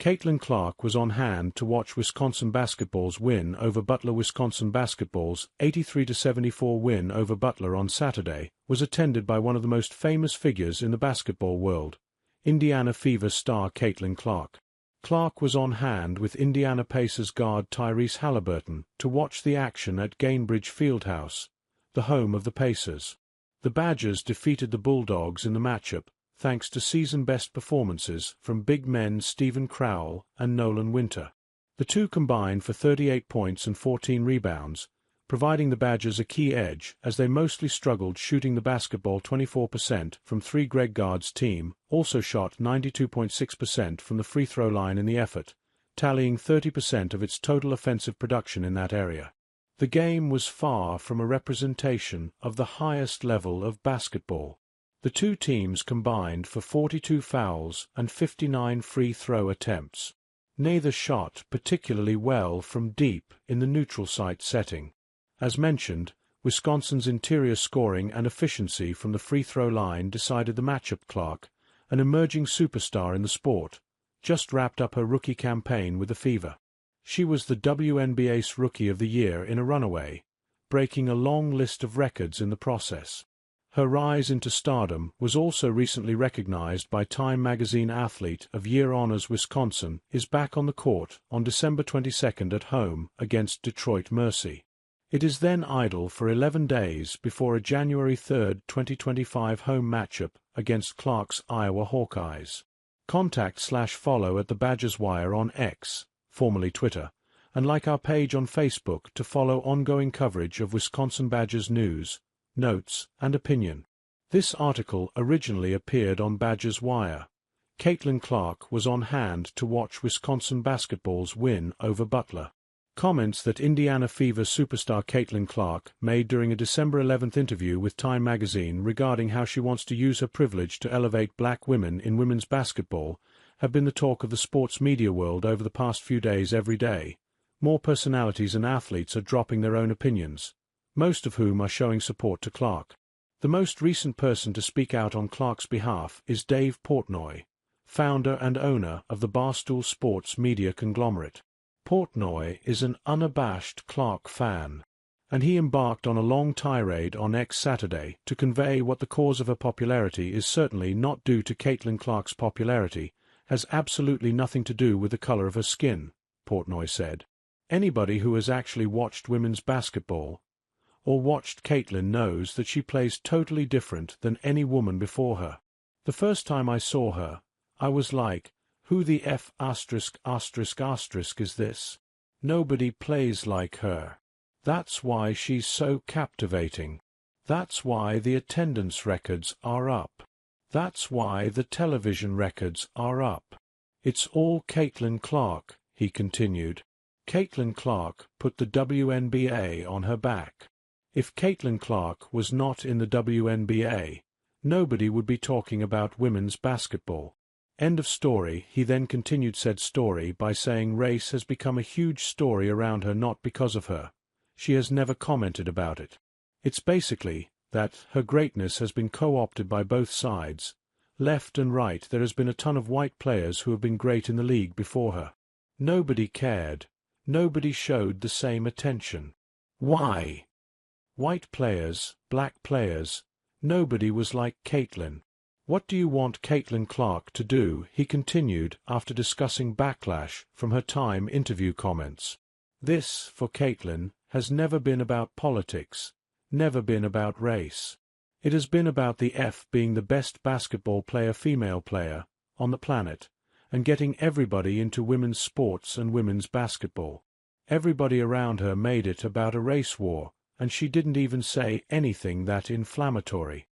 Caitlin Clark was on hand to watch Wisconsin basketball's win over Butler. Wisconsin basketball's 83-74 win over Butler on Saturday was attended by one of the most famous figures in the basketball world, Indiana Fever star Caitlin Clark. Clark was on hand with Indiana Pacers guard Tyrese Halliburton to watch the action at Gainbridge Fieldhouse, the home of the Pacers. The Badgers defeated the Bulldogs in the matchup, thanks to season-best performances from big men Stephen Crowell and Nolan Winter. The two combined for 38 points and 14 rebounds, providing the Badgers a key edge as they mostly struggled shooting the basketball. 24% from three. Greg Gard's team also shot 92.6% from the free throw line in the effort, tallying 30% of its total offensive production in that area. The game was far from a representation of the highest level of basketball. The two teams combined for 42 fouls and 59 free throw attempts. Neither shot particularly well from deep in the neutral site setting. As mentioned, Wisconsin's interior scoring and efficiency from the free throw line decided the matchup. Clark, an emerging superstar in the sport, just wrapped up her rookie campaign with the Fever. She was the WNBA's Rookie of the Year in a runaway, breaking a long list of records in the process. Her rise into stardom was also recently recognized by Time magazine. Athlete of Year honors. Wisconsin is back on the court on December 22 at home against Detroit Mercy. It is then idle for 11 days before a January 3, 2025 home matchup against Clark's Iowa Hawkeyes. Contact/follow at the Badgers Wire on X, formerly Twitter, and like our page on Facebook to follow ongoing coverage of Wisconsin Badgers news, notes, and opinion. This article originally appeared on Badgers Wire. Caitlin Clark was on hand to watch Wisconsin basketball's win over Butler. Comments that Indiana Fever superstar Caitlin Clark made during a December 11 interview with Time magazine regarding how she wants to use her privilege to elevate black women in women's basketball have been the talk of the sports media world over the past few days. Every day, more personalities and athletes are dropping their own opinions, most of whom are showing support to Clark. The most recent person to speak out on Clark's behalf is Dave Portnoy, founder and owner of the Barstool Sports media conglomerate. Portnoy is an unabashed Clark fan, and he embarked on a long tirade on X Saturday to convey what the cause of her popularity is certainly not due to. Caitlin Clark's popularity has absolutely nothing to do with the color of her skin, Portnoy said. Anybody who has actually watched women's basketball or watched Caitlin knows that she plays totally different than any woman before her. The first time I saw her, I was like, who the F*** is this? Nobody plays like her. That's why she's so captivating. That's why the attendance records are up. That's why the television records are up. It's all Caitlin Clark, he continued. Caitlin Clark put the WNBA on her back. If Caitlin Clark was not in the WNBA, nobody would be talking about women's basketball. End of story. He then continued said story by saying race has become a huge story around her, not because of her. She has never commented about it. It's basically that her greatness has been co-opted by both sides. Left and right, there has been a ton of white players who have been great in the league before her. Nobody cared. Nobody showed the same attention. Why? White players, black players, nobody was like Caitlin. What do you want Caitlin Clark to do? He continued after discussing backlash from her Time interview comments. This, for Caitlin, has never been about politics, never been about race. It has been about the F being the best basketball player, female player, on the planet, and getting everybody into women's sports and women's basketball. Everybody around her made it about a race war, and she didn't even say anything that inflammatory.